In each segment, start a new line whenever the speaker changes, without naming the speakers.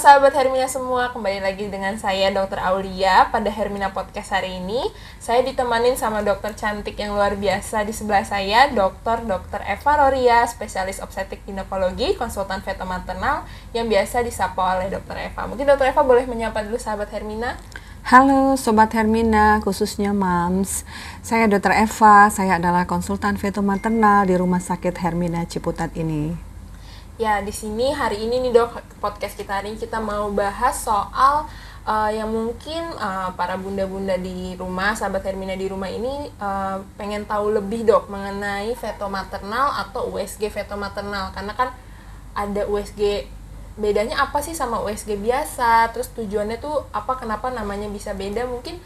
sahabat Hermina semua, kembali lagi dengan saya Dr. Aulia pada Hermina Podcast hari ini. Saya ditemanin sama dokter cantik yang luar biasa di sebelah saya, Dr. Eva Roria, spesialis obstetrik ginekologi, konsultan feto maternal yang biasa disapa oleh Dr. Eva. Mungkin Dr. Eva boleh menyapa dulu sahabat Hermina.
Halo Sobat Hermina, khususnya Moms. Saya Dr. Eva, saya adalah konsultan feto maternal di Rumah Sakit Hermina Ciputat ini.
Ya, di sini hari ini nih dok, podcast kita hari ini kita mau bahas soal yang mungkin para bunda-bunda di rumah, sahabat Hermina di rumah ini pengen tahu lebih dok mengenai feto maternal atau USG feto maternal. Karena kan ada USG, bedanya apa sih sama USG biasa, terus tujuannya tuh apa, kenapa namanya bisa beda. Mungkin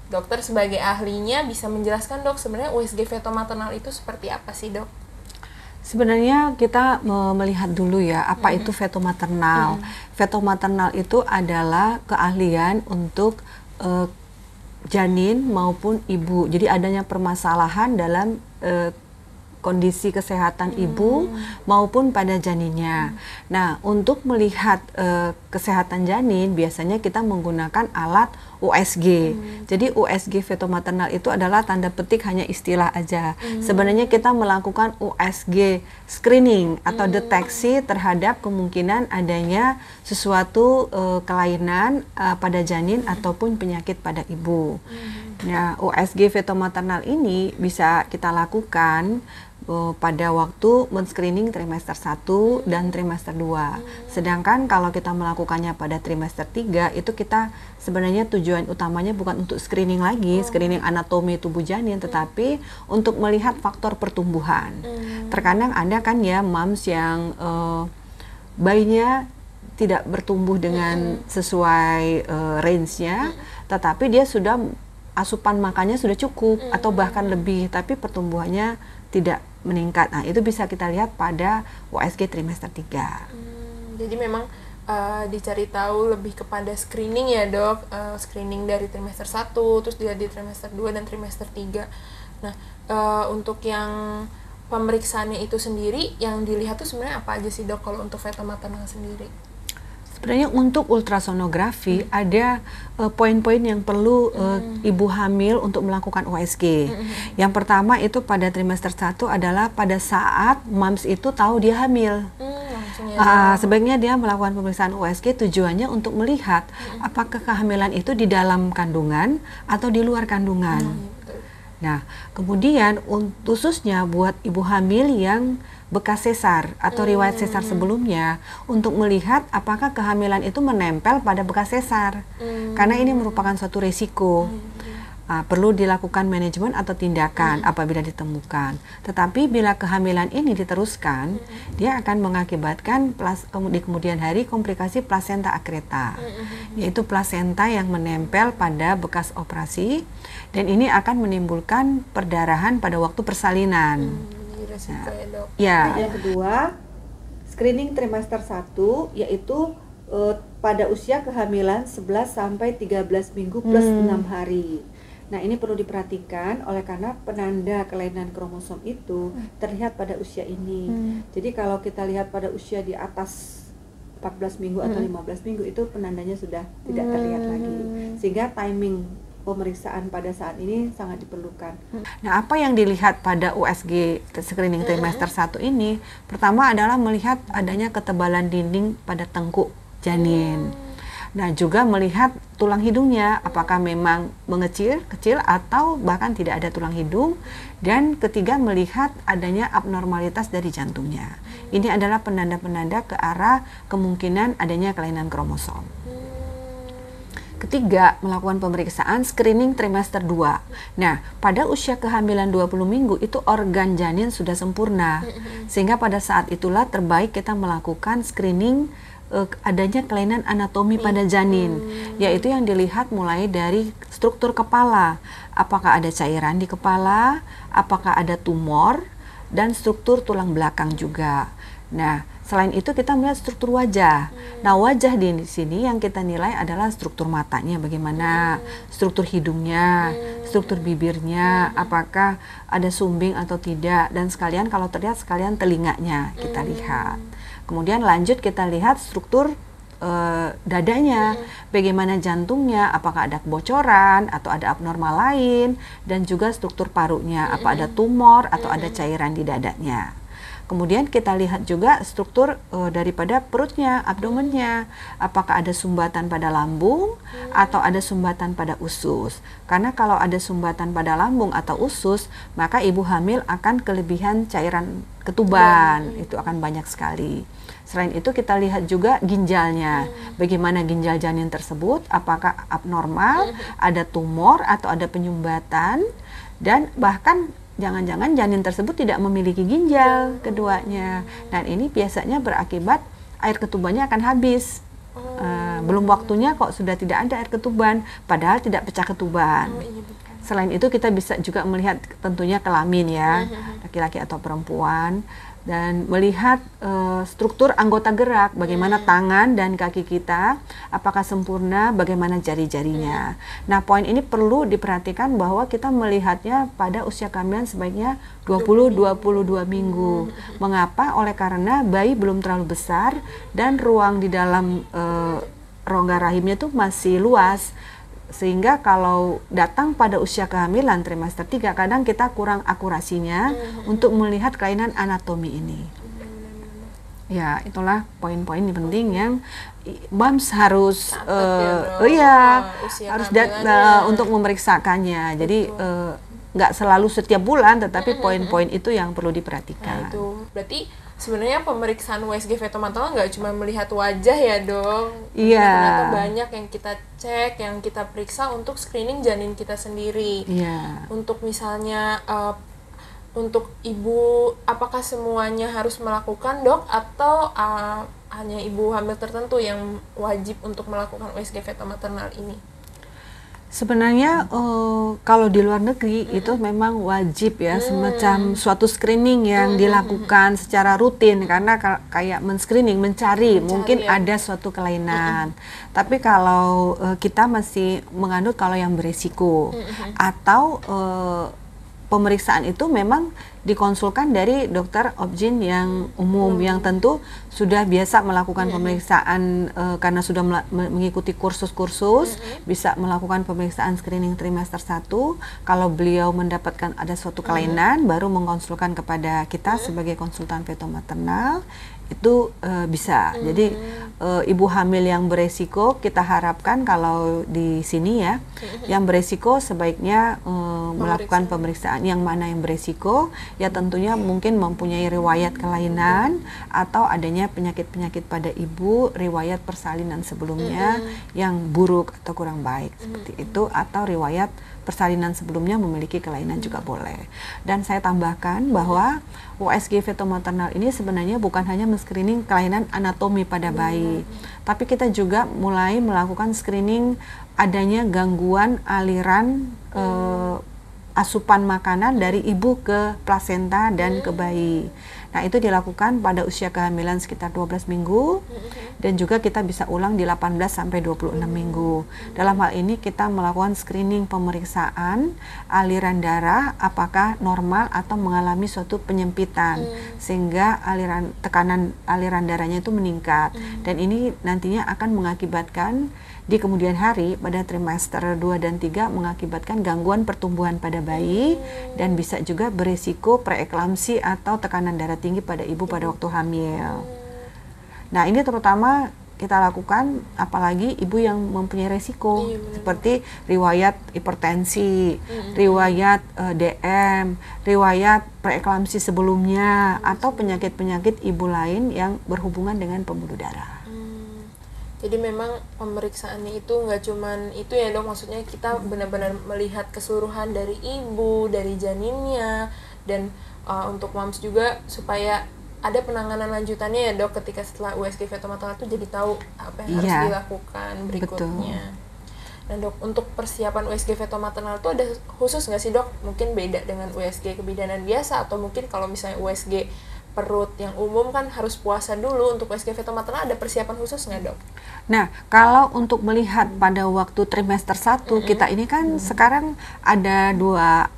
dokter sebagai ahlinya bisa menjelaskan dok, sebenarnya USG feto maternal itu seperti apa sih dok?
Sebenarnya kita melihat dulu ya, apa itu feto maternal. Feto maternal itu adalah keahlian untuk janin maupun ibu. Jadi adanya permasalahan dalam kondisi kesehatan ibu maupun pada janinnya. Nah, untuk melihat kesehatan janin biasanya kita menggunakan alat USG. Jadi USG feto maternal itu adalah tanda petik hanya istilah aja. Sebenarnya kita melakukan USG screening atau deteksi terhadap kemungkinan adanya sesuatu kelainan pada janin ataupun penyakit pada ibu. Nah, USG feto maternal ini bisa kita lakukan pada waktu men-screening trimester 1 dan trimester 2. Sedangkan kalau kita melakukannya pada trimester 3, itu kita sebenarnya tujuan utamanya bukan untuk screening lagi, screening anatomi tubuh janin, tetapi untuk melihat faktor pertumbuhan. Terkadang ada kan ya moms yang bayinya tidak bertumbuh dengan sesuai range-nya, tetapi dia sudah asupan makannya sudah cukup atau bahkan lebih, tapi pertumbuhannya tidak meningkat. Nah, itu bisa kita lihat pada USG trimester 3.
Jadi memang dicari tahu lebih kepada screening ya dok, screening dari trimester 1, terus dilihat di trimester 2 dan trimester 3. Nah, untuk yang pemeriksaannya itu sendiri, yang dilihat tuh sebenarnya apa aja sih dok kalau untuk feto maternal sendiri?
Sebenarnya untuk ultrasonografi ada poin-poin yang perlu ibu hamil untuk melakukan USG. Yang pertama itu pada trimester 1 adalah pada saat moms itu tahu dia hamil. Sebaiknya dia melakukan pemeriksaan USG tujuannya untuk melihat apakah kehamilan itu di dalam kandungan atau di luar kandungan. Nah, kemudian khususnya buat ibu hamil yang bekas sesar atau riwayat sesar sebelumnya, untuk melihat apakah kehamilan itu menempel pada bekas sesar, karena ini merupakan suatu resiko. Perlu dilakukan manajemen atau tindakan apabila ditemukan. Tetapi bila kehamilan ini diteruskan, dia akan mengakibatkan di kemudian hari komplikasi plasenta akreta, yaitu plasenta yang menempel pada bekas operasi, dan ini akan menimbulkan perdarahan pada waktu persalinan.
Yang kedua, screening trimester 1, yaitu pada usia kehamilan 11 sampai 13 minggu plus 6 hari. Nah, ini perlu diperhatikan oleh karena penanda kelainan kromosom itu terlihat pada usia ini. Jadi kalau kita lihat pada usia di atas 14 minggu atau 15 minggu, itu penandanya sudah tidak terlihat lagi. Sehingga timing pemeriksaan pada saat ini sangat diperlukan.
Nah, apa yang dilihat pada USG screening trimester 1 ini? Pertama adalah melihat adanya ketebalan dinding pada tengkuk janin. Nah, juga melihat tulang hidungnya, apakah memang mengecil, kecil, atau bahkan tidak ada tulang hidung. Dan ketiga, melihat adanya abnormalitas dari jantungnya. Ini adalah penanda-penanda ke arah kemungkinan adanya kelainan kromosom. Ketiga, melakukan pemeriksaan screening trimester 2. Nah, pada usia kehamilan 20 minggu itu organ janin sudah sempurna. Sehingga pada saat itulah terbaik kita melakukan screening adanya kelainan anatomi pada janin, yaitu yang dilihat mulai dari struktur kepala, apakah ada cairan di kepala, apakah ada tumor, dan struktur tulang belakang juga. Nah, selain itu kita melihat struktur wajah. Nah, wajah di sini yang kita nilai adalah struktur matanya bagaimana, struktur hidungnya, struktur bibirnya, apakah ada sumbing atau tidak, dan sekalian kalau terlihat sekalian telinganya kita lihat. Kemudian lanjut kita lihat struktur dadanya, bagaimana jantungnya, apakah ada kebocoran atau ada abnormal lain, dan juga struktur parunya, apa ada tumor atau ada cairan di dadanya. Kemudian kita lihat juga struktur daripada perutnya, abdomennya, apakah ada sumbatan pada lambung atau ada sumbatan pada usus. Karena kalau ada sumbatan pada lambung atau usus, maka ibu hamil akan kelebihan cairan ketuban, itu akan banyak sekali. Selain itu kita lihat juga ginjalnya, bagaimana ginjal janin tersebut, apakah abnormal, ada tumor atau ada penyumbatan, dan bahkan jangan-jangan janin tersebut tidak memiliki ginjal keduanya. Dan ini biasanya berakibat air ketubannya akan habis. Belum waktunya kok sudah tidak ada air ketuban, padahal tidak pecah ketuban. Selain itu kita bisa juga melihat tentunya kelamin ya, laki-laki atau perempuan. Dan melihat struktur anggota gerak, bagaimana tangan dan kaki kita, apakah sempurna, bagaimana jari-jarinya. Nah, poin ini perlu diperhatikan bahwa kita melihatnya pada usia kehamilan sebaiknya 20-22 minggu. Mengapa? Oleh karena bayi belum terlalu besar dan ruang di dalam rongga rahimnya itu masih luas. Sehingga kalau datang pada usia kehamilan trimester 3, kadang kita kurang akurasinya untuk melihat kelainan anatomi ini. Ya, itulah poin-poin penting yang MAMS harus harus untuk memeriksakannya. Jadi nggak selalu setiap bulan, tetapi poin-poin itu yang perlu diperhatikan.
Nah, itu berarti sebenarnya pemeriksaan USG fetomaternal nggak cuma melihat wajah ya dong.
Iya.
Ternyata banyak yang kita cek, yang kita periksa untuk screening janin kita sendiri.
Iya.
Untuk misalnya untuk ibu, apakah semuanya harus melakukan, dok, atau hanya ibu hamil tertentu yang wajib untuk melakukan USG fetomaternal ini?
Sebenarnya kalau di luar negeri itu memang wajib ya, semacam suatu screening yang dilakukan secara rutin, karena kayak men-screening, mencari mungkin ya, ada suatu kelainan. Tapi kalau kita masih menganut kalau yang berisiko atau pemeriksaan itu memang dikonsulkan dari dokter obgyn yang umum, yang tentu sudah biasa melakukan pemeriksaan karena sudah mengikuti kursus-kursus, bisa melakukan pemeriksaan screening trimester 1. Kalau beliau mendapatkan ada suatu kelainan, baru mengkonsulkan kepada kita sebagai konsultan fetomaternal, itu bisa. Jadi ibu hamil yang beresiko, kita harapkan kalau di sini ya, yang beresiko sebaiknya melakukan pemeriksaan. Yang mana yang beresiko, ya tentunya mungkin mempunyai riwayat kelainan atau adanya penyakit-penyakit pada ibu, riwayat persalinan sebelumnya yang buruk atau kurang baik, seperti itu, atau riwayat persalinan sebelumnya memiliki kelainan juga boleh. Dan saya tambahkan bahwa USG fetomaternal ini sebenarnya bukan hanya men-screening kelainan anatomi pada bayi, tapi kita juga mulai melakukan screening adanya gangguan aliran asupan makanan dari ibu ke plasenta dan ke bayi. Nah, itu dilakukan pada usia kehamilan sekitar 12 minggu, dan juga kita bisa ulang di 18 sampai 26 minggu. Dalam hal ini kita melakukan screening pemeriksaan aliran darah apakah normal atau mengalami suatu penyempitan, sehingga tekanan aliran darahnya itu meningkat, dan ini nantinya akan mengakibatkan di kemudian hari pada trimester 2 dan 3 mengakibatkan gangguan pertumbuhan pada bayi, dan bisa juga berisiko preeklamsi atau tekanan darah tinggi pada ibu pada waktu hamil. Nah, ini terutama kita lakukan apalagi ibu yang mempunyai resiko seperti riwayat hipertensi, riwayat DM, riwayat preeklamsi sebelumnya, atau penyakit-penyakit ibu lain yang berhubungan dengan pembuluh darah.
Jadi memang pemeriksaannya itu nggak cuman itu ya dok, maksudnya kita benar-benar melihat keseluruhan dari ibu, dari janinnya, dan untuk MAMS juga supaya ada penanganan lanjutannya ya dok, ketika setelah USG fetomaternal itu jadi tahu apa yang harus dilakukan berikutnya. Nah dok, untuk persiapan USG fetomaternal itu ada khusus nggak sih dok? Mungkin beda dengan USG kebidanan biasa, atau mungkin kalau misalnya USG perut yang umum kan harus puasa dulu, untuk USG fetomaternal ada persiapan khusus nggak dok?
Nah, kalau untuk melihat pada waktu trimester 1, kita ini kan sekarang ada dua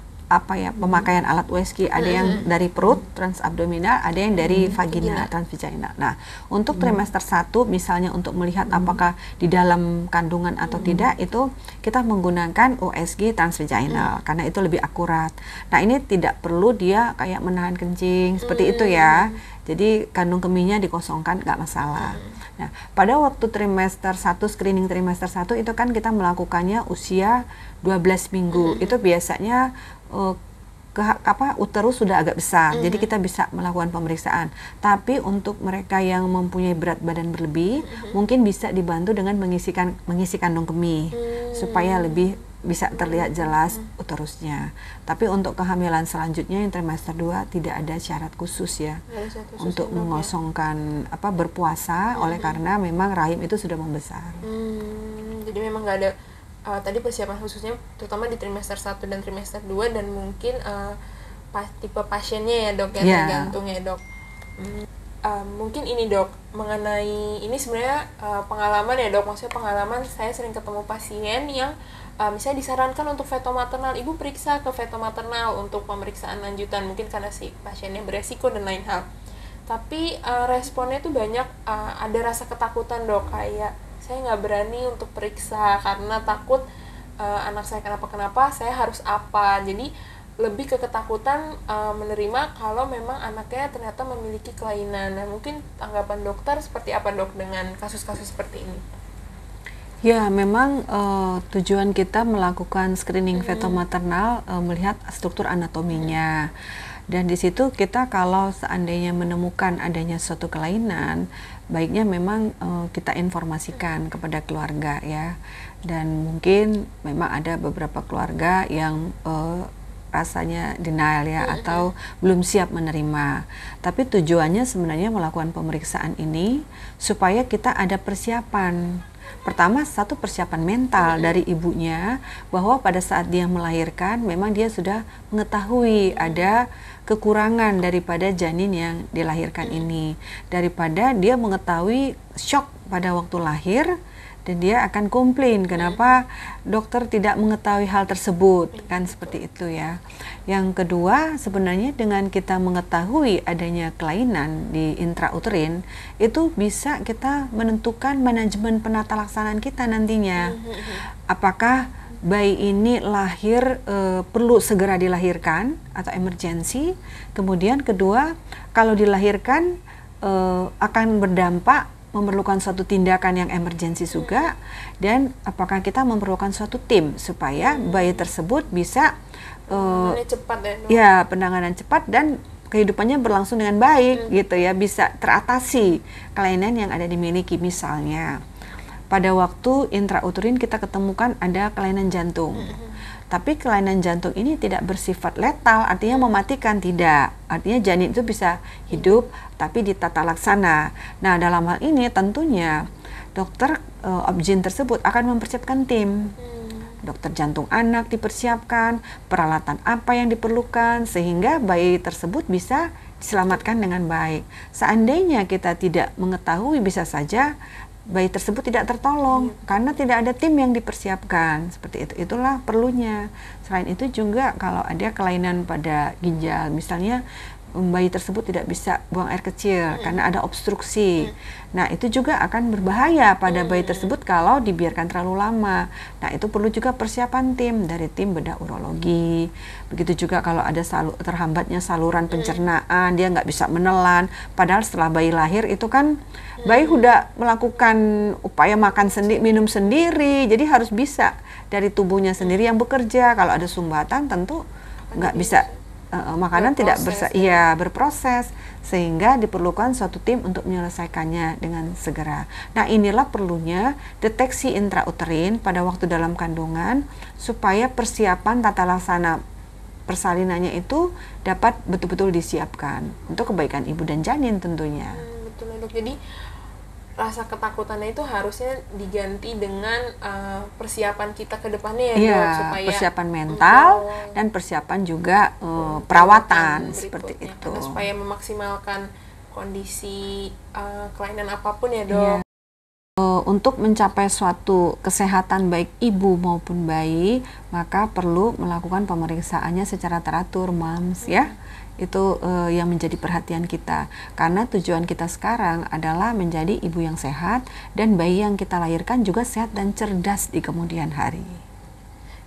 pemakaian alat USG, ada yang dari perut transabdominal, ada yang dari vagina transvaginal. Nah, untuk trimester 1 misalnya untuk melihat apakah di dalam kandungan atau tidak, itu kita menggunakan USG transvaginal karena itu lebih akurat. Nah, ini tidak perlu dia kayak menahan kencing seperti itu ya. Jadi kandung kemihnya dikosongkan, nggak masalah. Nah, pada waktu trimester 1, screening trimester 1 itu kan kita melakukannya usia 12 minggu. Itu biasanya uterus sudah agak besar, jadi kita bisa melakukan pemeriksaan. Tapi untuk mereka yang mempunyai berat badan berlebih, mungkin bisa dibantu dengan mengisi kandung kemih supaya lebih bisa terlihat jelas uterusnya. Tapi untuk kehamilan selanjutnya yang trimester 2 tidak ada syarat khusus ya untuk mengosongkan berpuasa oleh karena memang rahim itu sudah membesar.
Jadi memang nggak ada tadi persiapan khususnya terutama di trimester 1 dan trimester 2 dan mungkin tipe pasiennya ya dok, ya tergantung ya dok. Mungkin ini dok, mengenai ini sebenarnya pengalaman ya dok, maksudnya pengalaman saya sering ketemu pasien yang misalnya disarankan untuk fetomaternal, ibu periksa ke fetomaternal untuk pemeriksaan lanjutan, mungkin karena si pasiennya beresiko dan lain hal. Tapi responnya tuh banyak ada rasa ketakutan dok, kayak saya nggak berani untuk periksa karena takut anak saya kenapa-kenapa, saya harus apa. Jadi lebih ke ketakutan menerima kalau memang anaknya ternyata memiliki kelainan. Nah, mungkin tanggapan dokter seperti apa dok dengan kasus-kasus seperti ini?
Ya, memang tujuan kita melakukan screening fetomaternal melihat struktur anatominya. Dan di situ kita kalau seandainya menemukan adanya suatu kelainan, baiknya memang kita informasikan kepada keluarga ya. Dan mungkin memang ada beberapa keluarga yang rasanya denial ya atau belum siap menerima. Tapi tujuannya sebenarnya melakukan pemeriksaan ini supaya kita ada persiapan. Pertama, satu persiapan mental dari ibunya bahwa pada saat dia melahirkan memang dia sudah mengetahui ada kekurangan daripada janin yang dilahirkan ini, daripada dia mengetahui shock pada waktu lahir dan dia akan komplain kenapa dokter tidak mengetahui hal tersebut, kan seperti itu ya. Yang kedua, sebenarnya dengan kita mengetahui adanya kelainan di intrauterin, itu bisa kita menentukan manajemen penata laksanaan kita nantinya. Apakah bayi ini lahir perlu segera dilahirkan atau emergensi. Kemudian kedua, kalau dilahirkan akan berdampak memerlukan suatu tindakan yang emergensi juga, dan apakah kita memerlukan suatu tim supaya bayi tersebut bisa
cepat
penanganan cepat dan kehidupannya berlangsung dengan baik gitu ya, bisa teratasi kelainan yang ada dimiliki. Misalnya pada waktu intrauterin kita ketemukan ada kelainan jantung. Tapi kelainan jantung ini tidak bersifat letal, artinya mematikan, tidak. Artinya janin itu bisa hidup, tapi ditata laksana. Nah, dalam hal ini tentunya dokter obgyn tersebut akan mempersiapkan tim. Dokter jantung anak dipersiapkan, peralatan apa yang diperlukan, sehingga bayi tersebut bisa diselamatkan dengan baik. Seandainya kita tidak mengetahui, bisa saja bayi tersebut tidak tertolong karena tidak ada tim yang dipersiapkan. Seperti itu, itulah perlunya. Selain itu juga kalau ada kelainan pada ginjal, misalnya bayi tersebut tidak bisa buang air kecil karena ada obstruksi. Nah, itu juga akan berbahaya pada bayi tersebut kalau dibiarkan terlalu lama. Nah, itu perlu juga persiapan tim dari tim bedah urologi. Begitu juga kalau ada terhambatnya saluran pencernaan, dia nggak bisa menelan. Padahal setelah bayi lahir itu kan bayi udah melakukan upaya makan sendiri, minum sendiri. Jadi harus bisa dari tubuhnya sendiri yang bekerja. Kalau ada sumbatan tentu nggak bisa. Makanan tidak berproses, sehingga diperlukan suatu tim untuk menyelesaikannya dengan segera. Nah, inilah perlunya deteksi intrauterin pada waktu dalam kandungan supaya persiapan tata laksana persalinannya itu dapat betul-betul disiapkan untuk kebaikan ibu dan janin tentunya.
Betul dok. Jadi rasa ketakutannya itu harusnya diganti dengan persiapan kita ke depannya ya dok, supaya
persiapan mental dan persiapan juga perawatan seperti itu.
Karena supaya memaksimalkan kondisi kelainan apapun ya dok.
Untuk mencapai suatu kesehatan baik ibu maupun bayi, maka perlu melakukan pemeriksaannya secara teratur, Mams, ya. Itu yang menjadi perhatian kita. Karena tujuan kita sekarang adalah menjadi ibu yang sehat dan bayi yang kita lahirkan juga sehat dan cerdas di kemudian hari.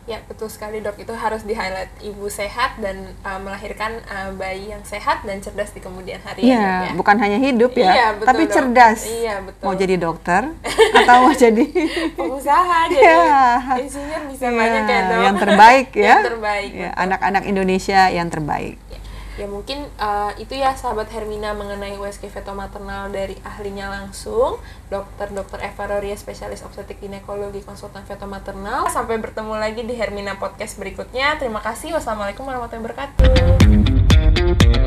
Ya, betul sekali dok, itu harus di-highlight, ibu sehat dan melahirkan bayi yang sehat dan cerdas di kemudian hari.
Iya, ya, bukan hanya hidup ya, iya, betul, tapi cerdas.
Iya, betul.
Mau jadi dokter atau mau jadi
pengusaha, jadi insinyur bisa banyak ya dok.
Yang terbaik ya.
Yang terbaik.
Ya, anak-anak Indonesia yang terbaik.
Ya mungkin itu ya sahabat Hermina mengenai USG fetomaternal dari ahlinya langsung, Dr. Eva Roria, spesialis obstetrik ginekologi, konsultan fetomaternal. Sampai bertemu lagi di Hermina Podcast berikutnya. Terima kasih. Wassalamualaikum warahmatullahi wabarakatuh.